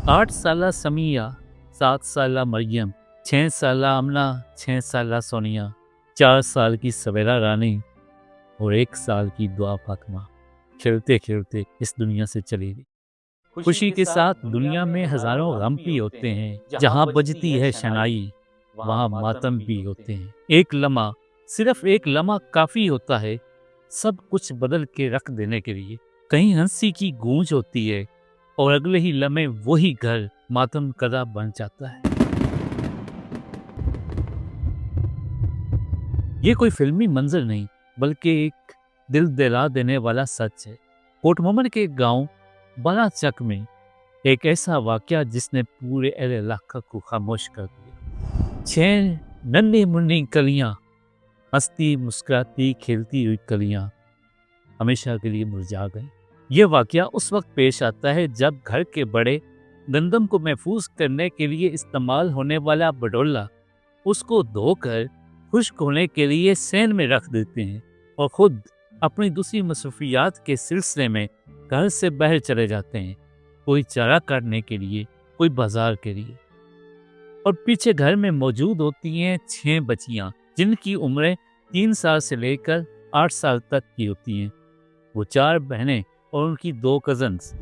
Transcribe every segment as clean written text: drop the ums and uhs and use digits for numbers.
8 साला समिया, 7 साला मरियम, 6 साला आमना, 6 साला सोनिया, 4 साल की सवेरा रानी और 1 साल की दुआ फातिमा खेलते खेलते इस दुनिया से चली गई। खुशी के साथ दुनिया में हजारों गम भी होते हैं। जहाँ बजती है शनाई वहाँ मातम भी होते हैं। एक लम्हा, सिर्फ एक लम्हा काफी होता है सब कुछ बदल के रख देने के लिए। कहीं हंसी की गूंज होती है और अगले ही लम्हे वही घर मातम कदा बन जाता है। ये कोई फिल्मी मंजर नहीं बल्कि एक दिल दिला देने वाला सच है। कोटमोमन के गांव बालाचक में एक ऐसा वाकया जिसने पूरे अहले इलाका को खामोश कर दिया। 6 नन्ही मुन्नी कलियां, हंसती मुस्कुराती खेलती हुई कलियां हमेशा के लिए मुरझा गई। ये वाकया उस वक्त पेश आता है जब घर के बड़े गंदम को महफूज करने के लिए इस्तेमाल होने वाला बडोला उसको धोकर खुश्क होने के लिए सैन में रख देते हैं और खुद अपनी दूसरी मसरूफियात के सिलसिले में घर से बाहर चले जाते हैं। कोई चारा काटने के लिए, कोई बाजार के लिए। और पीछे घर में मौजूद होती हैं 6 बच्चियां जिनकी उम्रें 3 साल से लेकर 8 साल तक की होती हैं। वो 4 बहनें और उनकी 2 कजन्स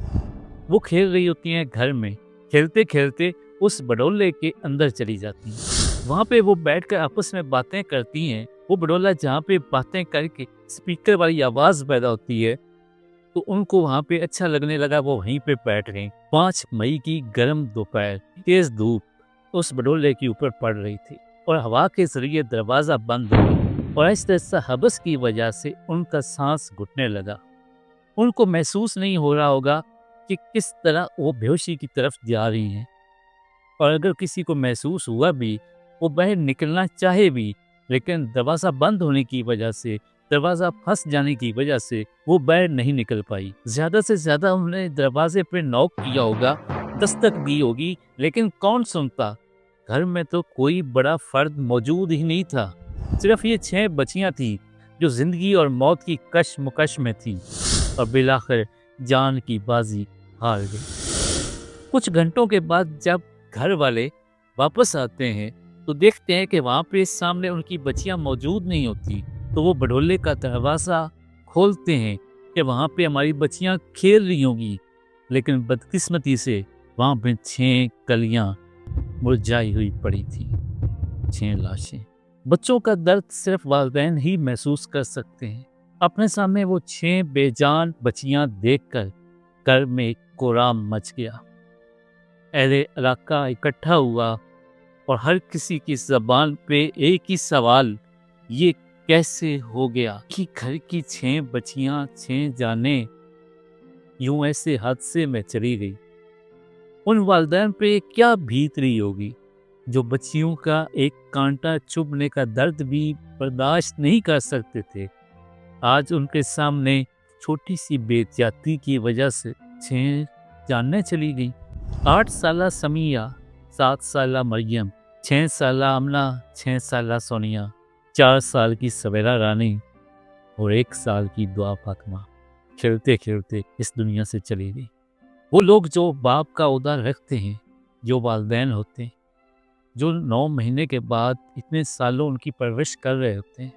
वो खेल रही होती हैं घर में। खेलते खेलते उस बडोले के अंदर चली जाती हैं। वहाँ पे वो बैठकर आपस में बातें करती हैं। वो बडोला जहाँ पे बातें करके स्पीकर वाली आवाज पैदा होती है तो उनको वहाँ पे अच्छा लगने लगा, वो वहीं पे बैठ गए। 5 मई की गर्म दोपहर, तेज धूप उस बडोले के ऊपर पड़ रही थी और हवा के जरिए दरवाजा बंद हो गया और इस तरह हबस की वजह से उनका सांस घुटने लगा। उनको महसूस नहीं हो रहा होगा कि किस तरह वो बेहोशी की तरफ जा रही हैं, और अगर किसी को महसूस हुआ भी वो बाहर निकलना चाहे भी, लेकिन दरवाज़ा बंद होने की वजह से, दरवाज़ा फंस जाने की वजह से वो बाहर नहीं निकल पाई। ज़्यादा से ज़्यादा उन्होंने दरवाजे पर नॉक किया होगा, दस्तक दी होगी, लेकिन कौन सुनता। घर में तो कोई बड़ा फर्द मौजूद ही नहीं था। सिर्फ ये 6 बच्चियां थी जो जिंदगी और मौत की कशमकश में थी और बिलाखिर जान की बाजी हार गई। कुछ घंटों के बाद जब घर वाले वापस आते हैं तो देखते हैं कि वहाँ पे सामने उनकी बच्चियां मौजूद नहीं होती। तो वो बडोले का दरवाज़ा खोलते हैं कि वहाँ पे हमारी बच्चियां खेल रही होंगी, लेकिन बदकिस्मती से वहाँ पे 6 कलियां मुरझाई हुई पड़ी थी। 6 लाशें। बच्चों का दर्द सिर्फ वालिदैन ही महसूस कर सकते हैं। अपने सामने वो 6 बेजान बच्चियां देखकर घर में कोराम मच गया। अहले इलाका इकट्ठा हुआ और हर किसी की ज़बान पे एक ही सवाल, ये कैसे हो गया कि घर की 6 बच्चियां 6 जाने यूं ऐसे हादसे में चली गई। उन वालिदैन पे क्या बीत रही होगी जो बच्चियों का एक कांटा चुभने का दर्द भी बर्दाश्त नहीं कर सकते थे। आज उनके सामने छोटी सी बेइज्जती की वजह से 6 जानें चली गई। 8 साला समिया, 7 साला मरियम, 6 साला आमना, 6 साला सोनिया, 4 साल की सवेरा रानी और 1 साल की दुआ फातिमा खेलते खेलते इस दुनिया से चली गई। वो लोग जो बाप का ओहदा रखते हैं, जो वालिदैन होते हैं, जो 9 महीने के बाद इतने सालों उनकी परवरिश कर रहे होते हैं,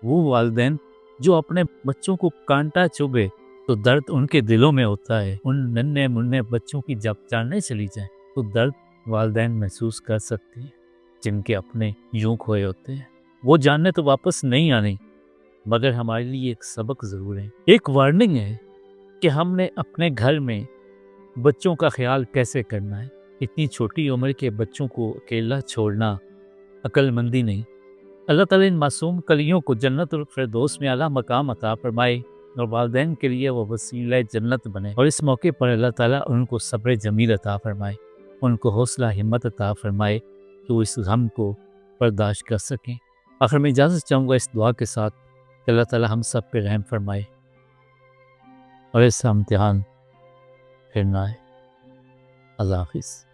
वो वालिदैन जो अपने बच्चों को कांटा चुभे तो दर्द उनके दिलों में होता है। उन नन्हे मुन्ने बच्चों की जब जानें चली जाएं तो दर्द वालिदैन महसूस कर सकते हैं जिनके अपने यूं खोए होते हैं। वो जाने तो वापस नहीं आनी, मगर हमारे लिए एक सबक ज़रूर है, एक वार्निंग है कि हमने अपने घर में बच्चों का ख्याल कैसे करना है। इतनी छोटी उम्र के बच्चों को अकेला छोड़ना अक्लमंदी नहीं। अल्लाह ताला इन मासूम कलियों को जन्नतुल फिरदौस में आला मकाम अता फरमाए और वालिदैन के लिए वो वसीला जन्नत बने। और इस मौके पर अल्लाह ताला उनको सब्र जमील अता फरमाए, उनको हौसला हिम्मत अता फरमाए कि वो इस गम को बर्दाश्त कर सकें। आखिर में इजाज़त चाहूँगा इस दुआ के साथ कि अल्लाह ताला हम सब पे रहम फरमाए और ऐसा इम्तिहान फिर ना आए। अल्लाह हाफिज़।